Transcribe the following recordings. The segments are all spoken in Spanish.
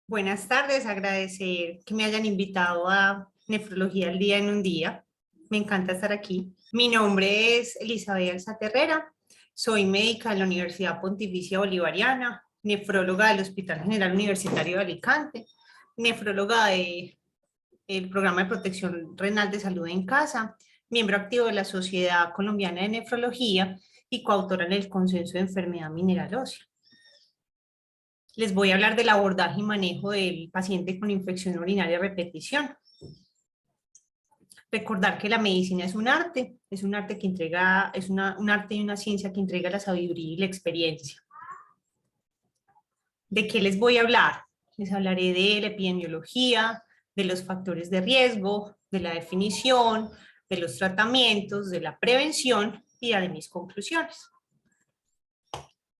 Buenas tardes, agradecer que me hayan invitado a Nefrología al Día en un Día. Me encanta estar aquí. Mi nombre es Elizabeth Alza Terrera, soy médica de la Universidad Pontificia Bolivariana, nefróloga del Hospital General Universitario de Alicante, nefróloga del Programa de Protección Renal de Salud en Casa, miembro activo de la Sociedad Colombiana de Nefrología y coautora en el Consenso de Enfermedad Mineral Ósea. Les voy a hablar del abordaje y manejo del paciente con infección urinaria a repetición. Recordar que la medicina es un arte que entrega, un arte y una ciencia que entrega la sabiduría y la experiencia. ¿De qué les voy a hablar? Les hablaré de la epidemiología, de los factores de riesgo, de la definición, de los tratamientos, de la prevención y de mis conclusiones.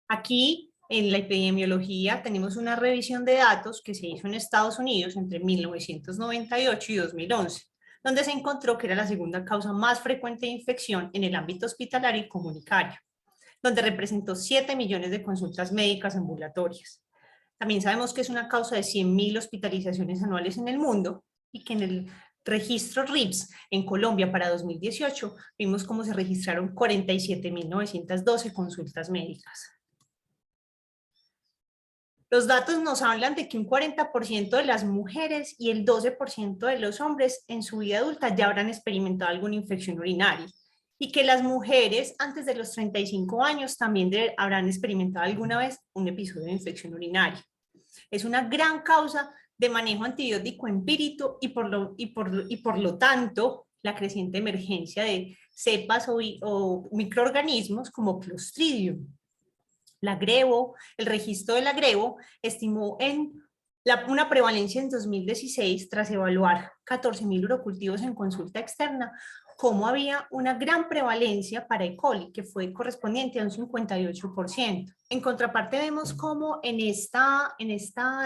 Aquí, en la epidemiología, tenemos una revisión de datos que se hizo en Estados Unidos entre 1998 y 2011, donde se encontró que era la segunda causa más frecuente de infección en el ámbito hospitalario y comunitario, donde representó 7 millones de consultas médicas ambulatorias. También sabemos que es una causa de 100.000 hospitalizaciones anuales en el mundo y que en el registro RIPS en Colombia para 2018 vimos cómo se registraron 47.912 consultas médicas. Los datos nos hablan de que un 40% de las mujeres y el 12% de los hombres en su vida adulta ya habrán experimentado alguna infección urinaria y que las mujeres antes de los 35 años también habrán experimentado alguna vez un episodio de infección urinaria. Es una gran causa de manejo antibiótico empírico y por lo tanto la creciente emergencia de cepas o microorganismos como Clostridium. La Grevo, el registro de la Grevo estimó una prevalencia en 2016 tras evaluar 14.000 urocultivos en consulta externa, como había una gran prevalencia para E. coli, que fue correspondiente a un 58%. En contraparte vemos cómo en esta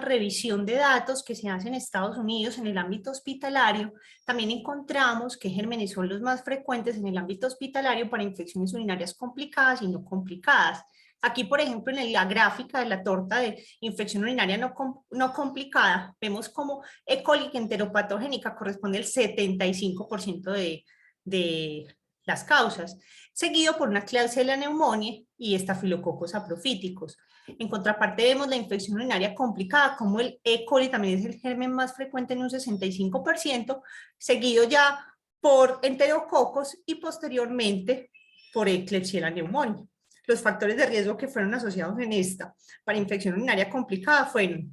revisión de datos que se hace en Estados Unidos en el ámbito hospitalario, también encontramos que gérmenes son los más frecuentes en el ámbito hospitalario para infecciones urinarias complicadas y no complicadas. Aquí, por ejemplo, en la gráfica de la torta de infección urinaria no complicada, vemos como E. coli enteropatogénica corresponde al 75% de las causas, seguido por una Klebsiella pneumoniae y estafilococos aprofíticos. En contraparte vemos la infección urinaria complicada, como el E. coli también es el germen más frecuente en un 65%, seguido ya por enterococos y posteriormente por Klebsiella pneumoniae. Los factores de riesgo que fueron asociados en esta para infección urinaria complicada fueron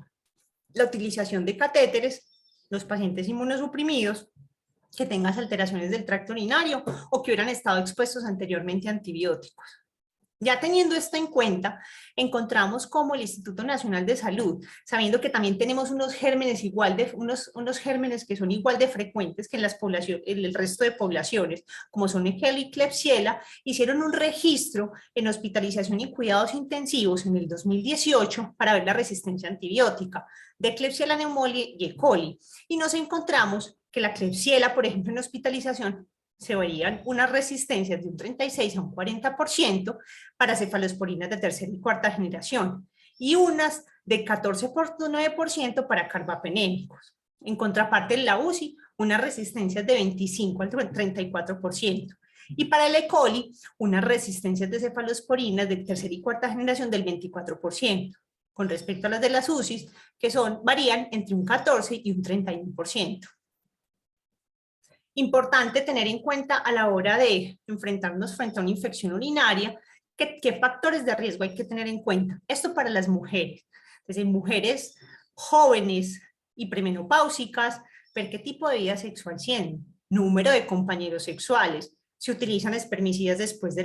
la utilización de catéteres, los pacientes inmunosuprimidos, que tengan alteraciones del tracto urinario o que hubieran estado expuestos anteriormente a antibióticos. Ya teniendo esto en cuenta, encontramos como el Instituto Nacional de Salud, sabiendo que también tenemos unos gérmenes unos gérmenes que son igual de frecuentes que en el resto de poblaciones, como son el y Klebsiella, hicieron un registro en hospitalización y cuidados intensivos en el 2018 para ver la resistencia antibiótica de Klebsiella pneumoniae y E. coli. Y nos encontramos que la Klebsiella, por ejemplo, en hospitalización, se verían unas resistencias de un 36 a un 40% para cefalosporinas de tercera y cuarta generación y unas de 14,9% para carbapenémicos. En contraparte, en la UCI, unas resistencias de 25 al 34%. Y para el E. coli, unas resistencias de cefalosporinas de tercera y cuarta generación del 24%, con respecto a las de las UCIs, que varían entre un 14 y un 31%. Importante tener en cuenta a la hora de enfrentarnos frente a una infección urinaria, qué factores de riesgo hay que tener en cuenta. Esto para las mujeres, desde mujeres jóvenes y premenopáusicas, ver qué tipo de vida sexual tienen, número de compañeros sexuales, si utilizan espermicidas después de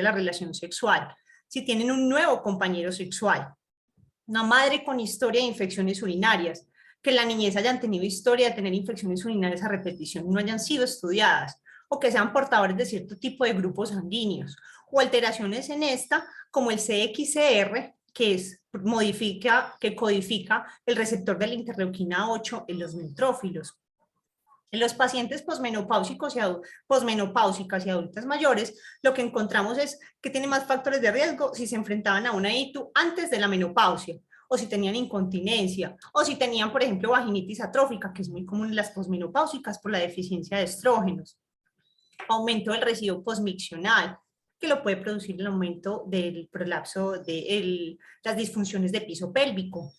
la relación sexual, si tienen un nuevo compañero sexual, una madre con historia de infecciones urinarias, que en la niñez hayan tenido historia de tener infecciones urinarias a repetición y no hayan sido estudiadas, o que sean portadores de cierto tipo de grupos sanguíneos, o alteraciones en esta, como el CXCR, que codifica el receptor de la interleuquina 8 en los neutrófilos. En los pacientes posmenopáusicas y adultas mayores, lo que encontramos es que tienen más factores de riesgo si se enfrentaban a una ITU antes de la menopausia, o si tenían incontinencia, o si tenían, por ejemplo, vaginitis atrófica, que es muy común en las posmenopáusicas por la deficiencia de estrógenos. Aumento del residuo posmiccional, que lo puede producir el aumento del prolapso de las disfunciones de piso pélvico.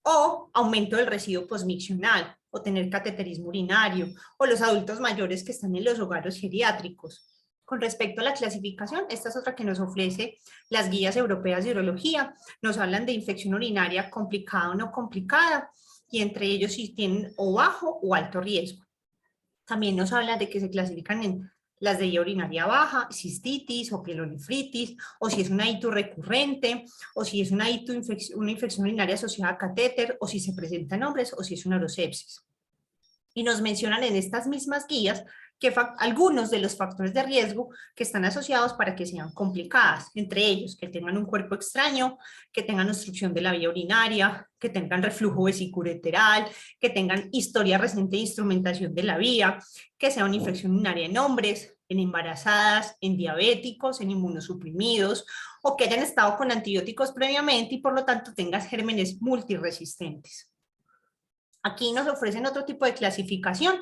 O aumento del residuo posmiccional, o tener cateterismo urinario, o los adultos mayores que están en los hogares geriátricos. Con respecto a la clasificación, esta es otra que nos ofrece las guías europeas de urología. Nos hablan de infección urinaria complicada o no complicada, y entre ellos si tienen o bajo o alto riesgo. También nos habla de que se clasifican en las de vía urinaria baja, cistitis o pielonefritis, o si es una ITU recurrente, o si es una ITU una infección urinaria asociada a catéter, o si se presenta en hombres, o si es una urosepsis. Y nos mencionan en estas mismas guías que algunos de los factores de riesgo que están asociados para que sean complicadas, entre ellos que tengan un cuerpo extraño, que tengan obstrucción de la vía urinaria, que tengan reflujo vesiculoreteral, que tengan historia reciente de instrumentación de la vía, que sea una infección urinaria en hombres, en embarazadas, en diabéticos, en inmunosuprimidos, o que hayan estado con antibióticos previamente y por lo tanto tengas gérmenes multiresistentes. Aquí nos ofrecen otro tipo de clasificación,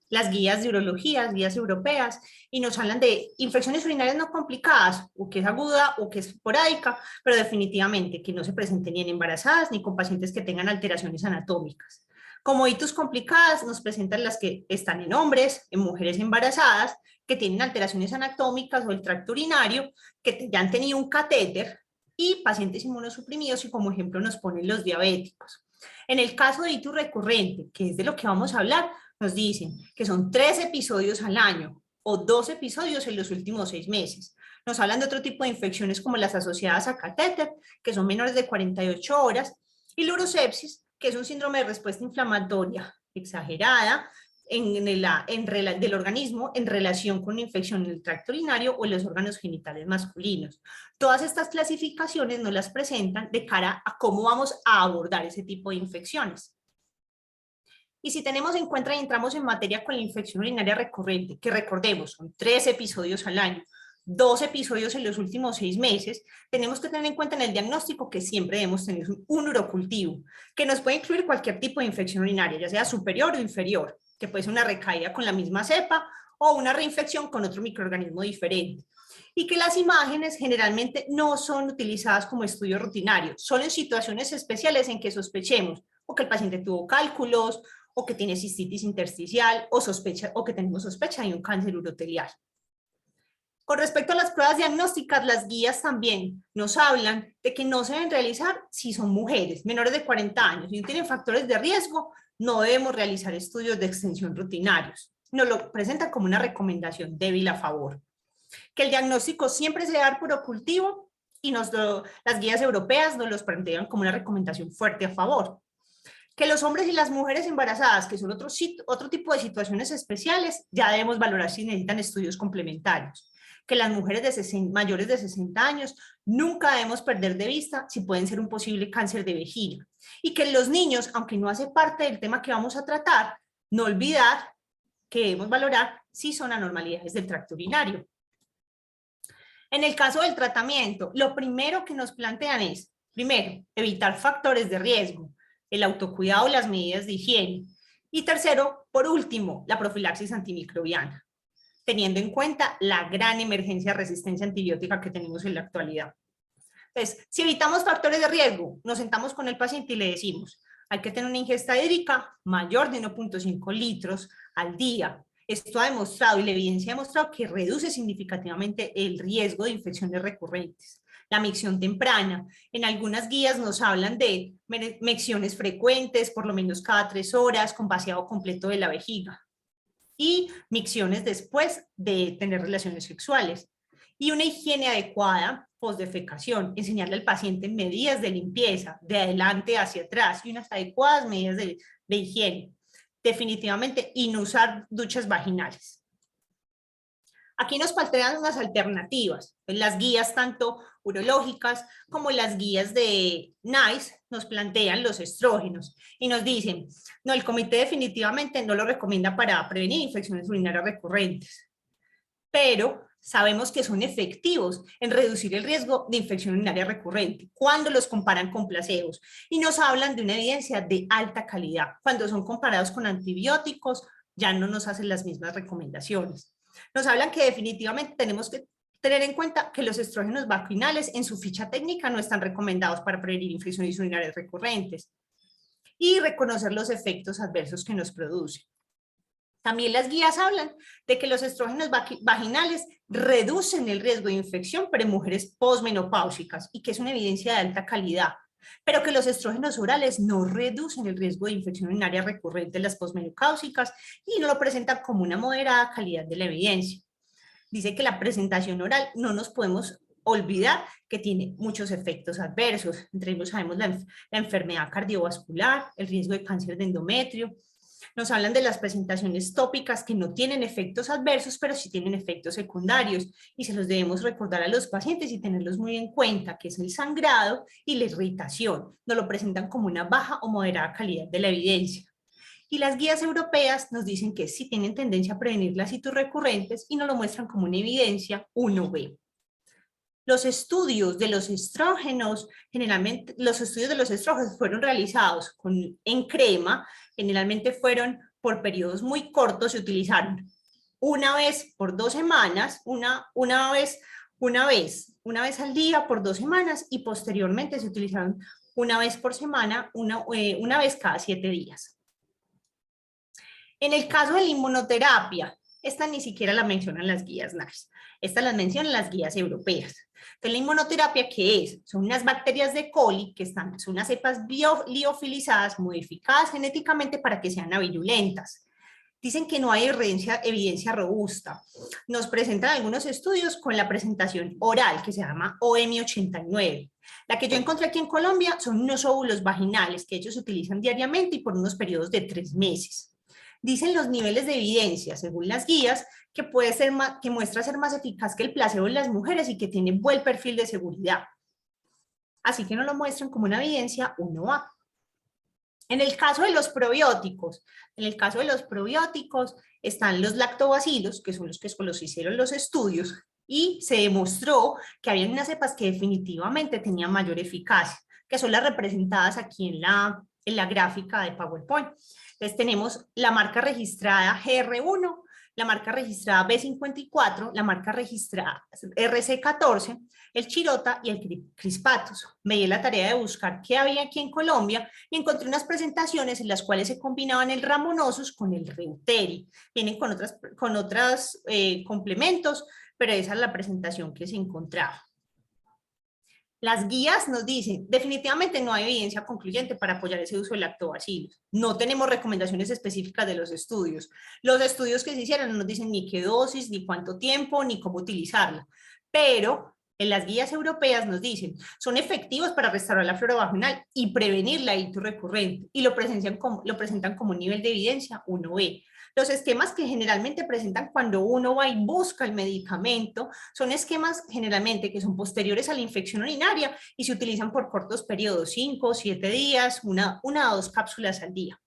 las guías de urología, guías europeas, y nos hablan de infecciones urinarias no complicadas, o que es aguda o que es esporádica, pero definitivamente que no se presenten ni en embarazadas ni con pacientes que tengan alteraciones anatómicas. Como ITUS complicadas nos presentan las que están en hombres, en mujeres embarazadas, que tienen alteraciones anatómicas o el tracto urinario, que ya han tenido un catéter, y pacientes inmunosuprimidos, y como ejemplo nos ponen los diabéticos. En el caso de ITUS recurrente, que es de lo que vamos a hablar, nos dicen que son 3 episodios al año o 2 episodios en los últimos 6 meses. Nos hablan de otro tipo de infecciones como las asociadas a catéter, que son menores de 48 horas, y la urosepsis, que es un síndrome de respuesta inflamatoria exagerada del organismo en relación con una infección en el tracto urinario o en los órganos genitales masculinos. Todas estas clasificaciones nos las presentan de cara a cómo vamos a abordar ese tipo de infecciones. Y si tenemos en cuenta y entramos en materia con la infección urinaria recurrente, que recordemos, son 3 episodios al año, 2 episodios en los últimos 6 meses, tenemos que tener en cuenta en el diagnóstico que siempre debemos tener un urocultivo, que nos puede incluir cualquier tipo de infección urinaria, ya sea superior o inferior, que puede ser una recaída con la misma cepa o una reinfección con otro microorganismo diferente. Y que las imágenes generalmente no son utilizadas como estudio rutinario, solo en situaciones especiales en que sospechemos o que el paciente tuvo cálculos, o que tiene cistitis intersticial, o que tenemos sospecha de un cáncer urotelial. Con respecto a las pruebas diagnósticas, las guías también nos hablan de que no se deben realizar si son mujeres menores de 40 años y no tienen factores de riesgo, no debemos realizar estudios de extensión rutinarios. Nos lo presentan como una recomendación débil a favor. Que el diagnóstico siempre se debe dar por ocultivo y las guías europeas nos los plantean como una recomendación fuerte a favor. Que los hombres y las mujeres embarazadas, que son otro tipo de situaciones especiales, ya debemos valorar si necesitan estudios complementarios. Que las mujeres mayores de 60 años nunca debemos perder de vista si pueden ser un posible cáncer de vejiga. Y que los niños, aunque no hace parte del tema que vamos a tratar, no olvidar que debemos valorar si son anormalidades del tracto urinario. En el caso del tratamiento, lo primero que nos plantean es, primero, evitar factores de riesgo, el autocuidado y las medidas de higiene. Y tercero, por último, la profilaxis antimicrobiana, teniendo en cuenta la gran emergencia de resistencia antibiótica que tenemos en la actualidad. Entonces, si evitamos factores de riesgo, nos sentamos con el paciente y le decimos, hay que tener una ingesta hídrica mayor de 1.5 litros al día. Esto ha demostrado y la evidencia ha demostrado que reduce significativamente el riesgo de infecciones recurrentes. La micción temprana. En algunas guías nos hablan de micciones frecuentes, por lo menos cada 3 horas, con vaciado completo de la vejiga. Y micciones después de tener relaciones sexuales. Y una higiene adecuada postdefecación, enseñarle al paciente medidas de limpieza, de adelante hacia atrás, y unas adecuadas medidas de higiene. Definitivamente, y no usar duchas vaginales. Aquí nos plantean unas alternativas. Las guías tanto urológicas como las guías de NICE nos plantean los estrógenos y nos dicen, no, el comité definitivamente no lo recomienda para prevenir infecciones urinarias recurrentes, pero sabemos que son efectivos en reducir el riesgo de infección urinaria recurrente cuando los comparan con placebos y nos hablan de una evidencia de alta calidad. Cuando son comparados con antibióticos, ya no nos hacen las mismas recomendaciones. Nos hablan que definitivamente tenemos que tener en cuenta que los estrógenos vaginales en su ficha técnica no están recomendados para prevenir infecciones urinarias recurrentes y reconocer los efectos adversos que nos producen. También las guías hablan de que los estrógenos vaginales reducen el riesgo de infección para mujeres posmenopáusicas y que es una evidencia de alta calidad, pero que los estrógenos orales no reducen el riesgo de infección urinaria recurrente en las posmenopáusicas y no lo presentan como una moderada calidad de la evidencia. Dice que la presentación oral no nos podemos olvidar que tiene muchos efectos adversos. Entre ellos sabemos la enfermedad cardiovascular, el riesgo de cáncer de endometrio. Nos hablan de las presentaciones tópicas que no tienen efectos adversos, pero sí tienen efectos secundarios y se los debemos recordar a los pacientes y tenerlos muy en cuenta, que es el sangrado y la irritación. Nos lo presentan como una baja o moderada calidad de la evidencia. Y las guías europeas nos dicen que sí tienen tendencia a prevenir las citos recurrentes y nos lo muestran como una evidencia 1B. Los estudios de los estrógenos, generalmente los estudios de los estrógenos fueron realizados en crema, generalmente fueron por periodos muy cortos, se utilizaron una vez por 2 semanas, una vez al día por 2 semanas y posteriormente se utilizaron una vez por semana, una vez cada 7 días. En el caso de la inmunoterapia, esta ni siquiera la mencionan las guías NICE, esta las mencionan las guías europeas. Entonces, la inmunoterapia, ¿qué es? Son unas bacterias de coli que son unas cepas liofilizadas, modificadas genéticamente para que sean avirulentas. Dicen que no hay evidencia robusta. Nos presentan algunos estudios con la presentación oral, que se llama OM89. La que yo encontré aquí en Colombia son unos óvulos vaginales, que ellos se utilizan diariamente y por unos periodos de 3 meses. Dicen los niveles de evidencia, según las guías, que muestra ser más eficaz que el placebo en las mujeres y que tiene buen perfil de seguridad. Así que nos lo muestran como una evidencia 1A. En el caso de los probióticos, están los lactobacilos, que son los que se hicieron los estudios, y se demostró que había unas cepas que definitivamente tenían mayor eficacia, que son las representadas aquí en la gráfica de PowerPoint. Entonces tenemos la marca registrada GR1, la marca registrada B54, la marca registrada RC14, el Chirota y el Crispatus. Me di la tarea de buscar qué había aquí en Colombia y encontré unas presentaciones en las cuales se combinaban el Ramonosus con el Reuteri. Vienen con otros complementos, pero esa es la presentación que se encontraba. Las guías nos dicen, definitivamente no hay evidencia concluyente para apoyar ese uso de lactobacilos. No tenemos recomendaciones específicas de los estudios. Los estudios que se hicieron no nos dicen ni qué dosis, ni cuánto tiempo, ni cómo utilizarla. Pero en las guías europeas nos dicen, son efectivos para restaurar la flora vaginal y prevenir la ictus recurrente. Y lo presentan como un nivel de evidencia 1B. Los esquemas que generalmente presentan cuando uno va y busca el medicamento son esquemas generalmente que son posteriores a la infección urinaria y se utilizan por cortos periodos, 5 o 7 días, una o 2 cápsulas al día.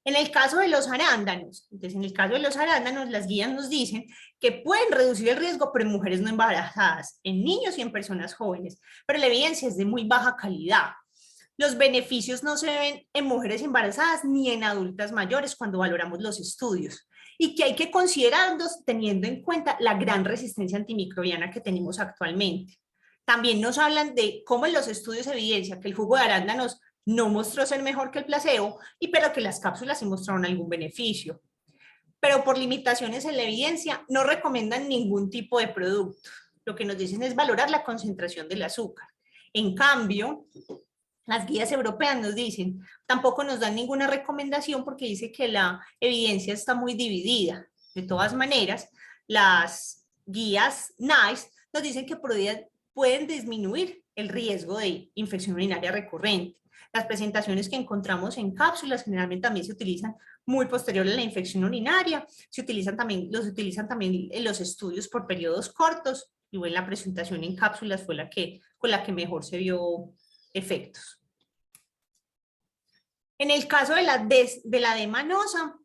En el caso de los arándanos, las guías nos dicen que pueden reducir el riesgo, pero en mujeres no embarazadas, en niños y en personas jóvenes, pero la evidencia es de muy baja calidad. Los beneficios no se ven en mujeres embarazadas ni en adultas mayores cuando valoramos los estudios y que hay que considerarlos teniendo en cuenta la gran resistencia antimicrobiana que tenemos actualmente. También nos hablan de cómo en los estudios se evidencia que el jugo de arándanos no mostró ser mejor que el placebo, pero que las cápsulas sí mostraron algún beneficio. Pero por limitaciones en la evidencia no recomiendan ningún tipo de producto. Lo que nos dicen es valorar la concentración del azúcar. En cambio, las guías europeas nos dicen, tampoco nos dan ninguna recomendación porque dice que la evidencia está muy dividida. De todas maneras, las guías NICE nos dicen que pueden disminuir el riesgo de infección urinaria recurrente. Las presentaciones que encontramos en cápsulas generalmente también se utilizan muy posterior a la infección urinaria, los utilizan también en los estudios por periodos cortos, y bueno, la presentación en cápsulas fue con la que mejor se vio efectos. En el caso de la edema anosa,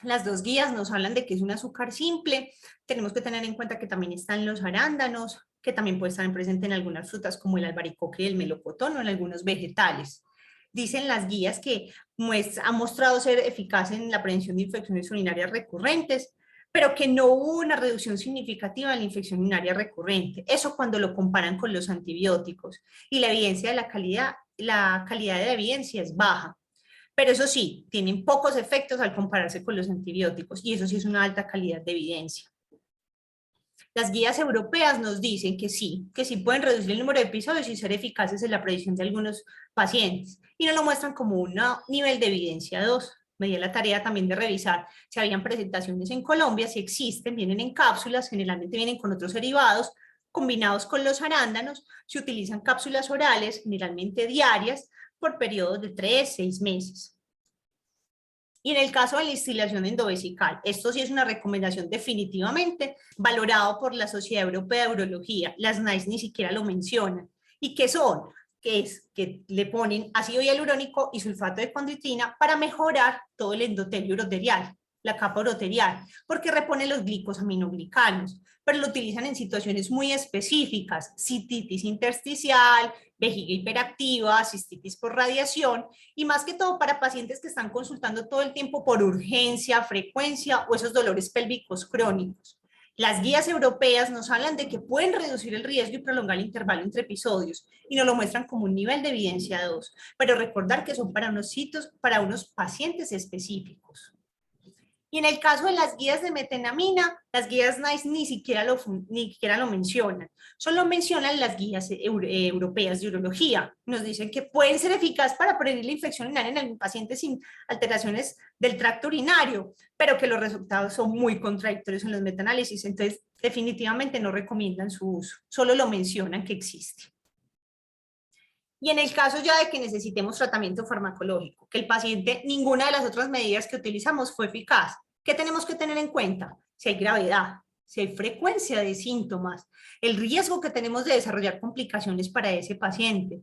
Las dos guías nos hablan de que es un azúcar simple. Tenemos que tener en cuenta que también están los arándanos, que también puede estar presente en algunas frutas como el albaricoque y el melocotón o en algunos vegetales. Dicen las guías que ha mostrado ser eficaz en la prevención de infecciones urinarias recurrentes, pero que no hubo una reducción significativa en la infección urinaria recurrente. Eso cuando lo comparan con los antibióticos. Y la evidencia de la calidad de la evidencia es baja. Pero eso sí, tienen pocos efectos al compararse con los antibióticos y eso sí es una alta calidad de evidencia. Las guías europeas nos dicen que sí pueden reducir el número de episodios y ser eficaces en la predicción de algunos pacientes y nos lo muestran como un nivel de evidencia 2. Me di la tarea también de revisar si habían presentaciones en Colombia, si existen, vienen en cápsulas, generalmente vienen con otros derivados, combinados con los arándanos, se utilizan cápsulas orales, generalmente diarias, por periodos de 3-6 meses. Y en el caso de la instilación endovesical, esto sí es una recomendación definitivamente, valorado por la Sociedad Europea de Urología. Las NICE ni siquiera lo mencionan. ¿Y qué son? Que es que le ponen ácido hialurónico y sulfato de condroitina para mejorar todo el endotelio uroterial, la capa uroterial, porque repone los glicosaminoglicanos, pero lo utilizan en situaciones muy específicas, cistitis intersticial, vejiga hiperactiva, cistitis por radiación, y más que todo para pacientes que están consultando todo el tiempo por urgencia, frecuencia o esos dolores pélvicos crónicos. Las guías europeas nos hablan de que pueden reducir el riesgo y prolongar el intervalo entre episodios y nos lo muestran como un nivel de evidencia 2, pero recordar que son para unos sitios, para unos pacientes específicos. Y en el caso de las guías de metenamina, las guías NICE ni siquiera lo mencionan, solo mencionan las guías europeas de urología. Nos dicen que pueden ser eficaces para prevenir la infección urinaria en algún paciente sin alteraciones del tracto urinario, pero que los resultados son muy contradictorios en los metaanálisis, entonces definitivamente no recomiendan su uso, solo lo mencionan que existe. Y en el caso ya de que necesitemos tratamiento farmacológico, que el paciente, ninguna de las otras medidas que utilizamos fue eficaz, ¿qué tenemos que tener en cuenta? Si hay gravedad, si hay frecuencia de síntomas, el riesgo que tenemos de desarrollar complicaciones para ese paciente.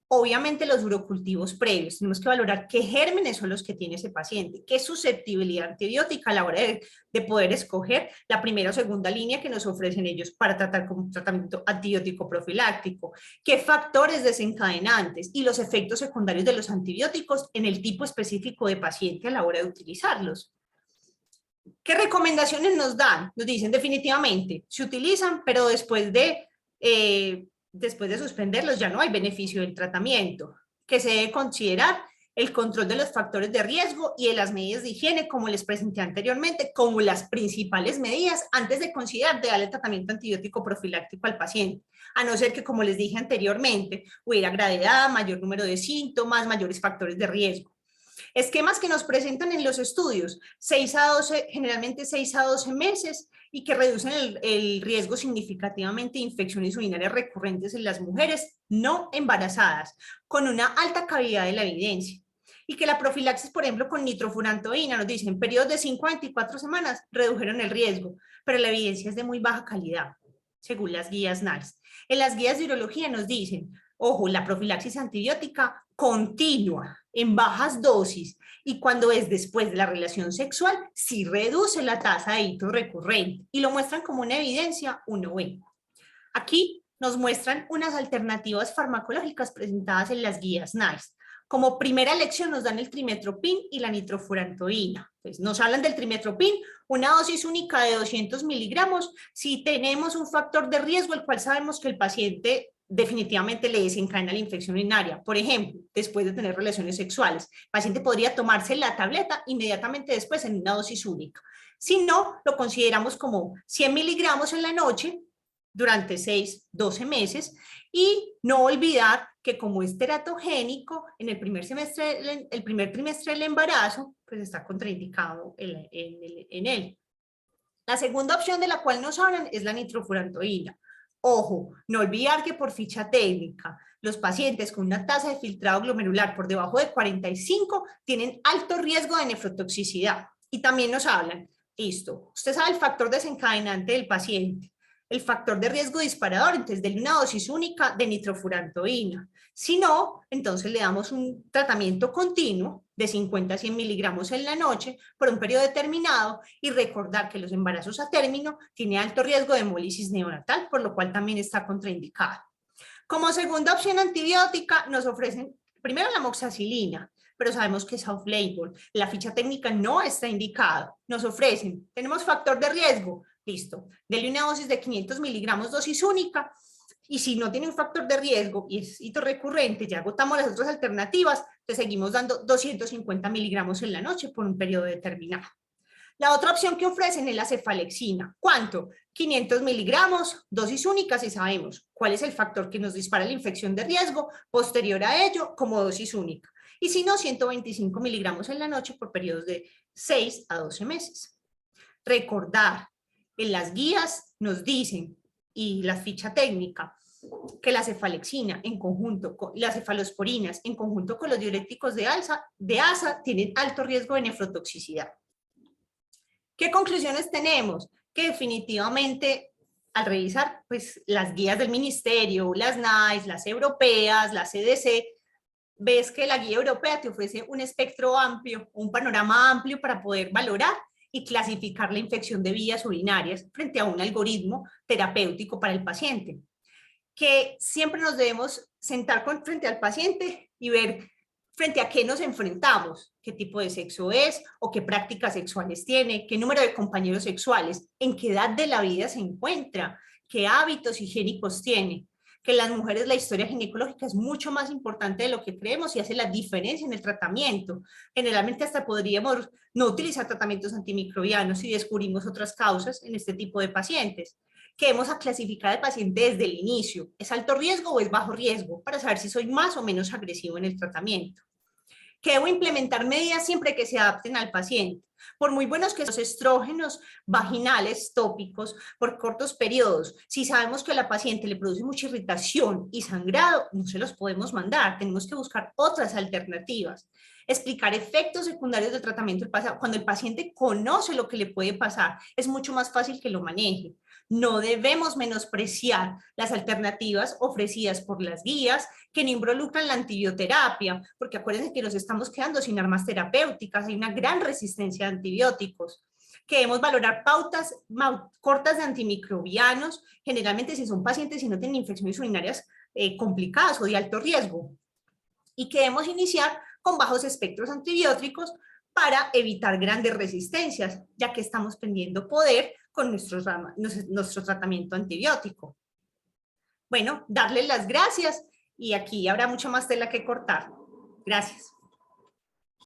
Obviamente los urocultivos previos, tenemos que valorar qué gérmenes son los que tiene ese paciente, qué susceptibilidad antibiótica a la hora de poder escoger la primera o segunda línea que nos ofrecen ellos para tratar con un tratamiento antibiótico profiláctico, qué factores desencadenantes y los efectos secundarios de los antibióticos en el tipo específico de paciente a la hora de utilizarlos. ¿Qué recomendaciones nos dan? Nos dicen definitivamente, se utilizan, pero después de suspenderlos ya no hay beneficio del tratamiento, que se debe considerar el control de los factores de riesgo y de las medidas de higiene, como les presenté anteriormente, como las principales medidas antes de considerar de darle tratamiento antibiótico profiláctico al paciente, a no ser que, como les dije anteriormente, hubiera gravedad, mayor número de síntomas, mayores factores de riesgo. Esquemas que nos presentan en los estudios, 6 a 12, generalmente 6 a 12 meses, y que reducen el riesgo significativamente de infecciones urinarias recurrentes en las mujeres no embarazadas, con una alta calidad de la evidencia. Y que la profilaxis, por ejemplo, con nitrofurantoína, nos dicen, periodos de 5 a 24 semanas redujeron el riesgo, pero la evidencia es de muy baja calidad, según las guías NICE. En las guías de urología nos dicen, ojo, la profilaxis antibiótica continua, en bajas dosis, y cuando es después de la relación sexual, sí reduce la tasa de hito recurrente, y lo muestran como una evidencia 1B. Aquí nos muestran unas alternativas farmacológicas presentadas en las guías NICE. Como primera elección nos dan el trimetoprim y la nitrofurantoína. Pues nos hablan del trimetoprim, una dosis única de 200 miligramos, si tenemos un factor de riesgo, el cual sabemos que el paciente definitivamente le desencadena la infección urinaria. Por ejemplo, después de tener relaciones sexuales, el paciente podría tomarse la tableta inmediatamente después en una dosis única. Si no, lo consideramos como 100 miligramos en la noche durante 6-12 meses y no olvidar que como es teratogénico, en el primer trimestre del embarazo, pues está contraindicado en él. La segunda opción de la cual nos hablan es la nitrofurantoína. Ojo, no olvidar que por ficha técnica, los pacientes con una tasa de filtrado glomerular por debajo de 45 tienen alto riesgo de nefrotoxicidad. Y también nos hablan, listo, usted sabe el factor desencadenante del paciente, el factor de riesgo disparador, entonces denle una dosis única de nitrofurantoína. Si no, entonces le damos un tratamiento continuo de 50 a 100 miligramos en la noche por un periodo determinado y recordar que los embarazos a término tienen alto riesgo de hemólisis neonatal, por lo cual también está contraindicado. Como segunda opción antibiótica nos ofrecen primero la amoxicilina, pero sabemos que es off-label, la ficha técnica no está indicada. Nos ofrecen, tenemos factor de riesgo, listo, denle una dosis de 500 miligramos dosis única, y si no tiene un factor de riesgo y es hito recurrente, ya agotamos las otras alternativas, te seguimos dando 250 miligramos en la noche por un periodo determinado. La otra opción que ofrecen es la cefalexina. ¿Cuánto? 500 miligramos, dosis única, si sabemos cuál es el factor que nos dispara la infección de riesgo, posterior a ello, como dosis única. Y si no, 125 miligramos en la noche por periodos de 6 a 12 meses. Recordar, en las guías nos dicen, y la ficha técnica, que la cefalexina en conjunto con las cefalosporinas en conjunto con los diuréticos de ASA tienen alto riesgo de nefrotoxicidad. ¿Qué conclusiones tenemos? Que definitivamente al revisar pues, las guías del ministerio, las NICE, las europeas, la CDC, ves que la guía europea te ofrece un espectro amplio, un panorama amplio para poder valorar y clasificar la infección de vías urinarias frente a un algoritmo terapéutico para el paciente. Que siempre nos debemos sentar frente al paciente y ver frente a qué nos enfrentamos, qué tipo de sexo es o qué prácticas sexuales tiene, qué número de compañeros sexuales, en qué edad de la vida se encuentra, qué hábitos higiénicos tiene. Que en las mujeres la historia ginecológica es mucho más importante de lo que creemos y hace la diferencia en el tratamiento. Generalmente hasta podríamos no utilizar tratamientos antimicrobianos si descubrimos otras causas en este tipo de pacientes. Que vamos a clasificar al paciente desde el inicio. ¿Es alto riesgo o es bajo riesgo? Para saber si soy más o menos agresivo en el tratamiento. Que debo implementar medidas siempre que se adapten al paciente. Por muy buenos que los estrógenos vaginales tópicos por cortos periodos, si sabemos que a la paciente le produce mucha irritación y sangrado, no se los podemos mandar, tenemos que buscar otras alternativas. Explicar efectos secundarios del tratamiento. Cuando el paciente conoce lo que le puede pasar, es mucho más fácil que lo maneje. No debemos menospreciar las alternativas ofrecidas por las guías que no involucran la antibioterapia, porque acuérdense que nos estamos quedando sin armas terapéuticas, hay una gran resistencia a antibióticos. Que debemos valorar pautas cortas de antimicrobianos, generalmente si son pacientes y no tienen infecciones urinarias complicadas o de alto riesgo. Y que debemos iniciar con bajos espectros antibióticos para evitar grandes resistencias, ya que estamos perdiendo poder con nuestro tratamiento antibiótico. Bueno, darles las gracias y aquí habrá mucha más tela que cortar. Gracias.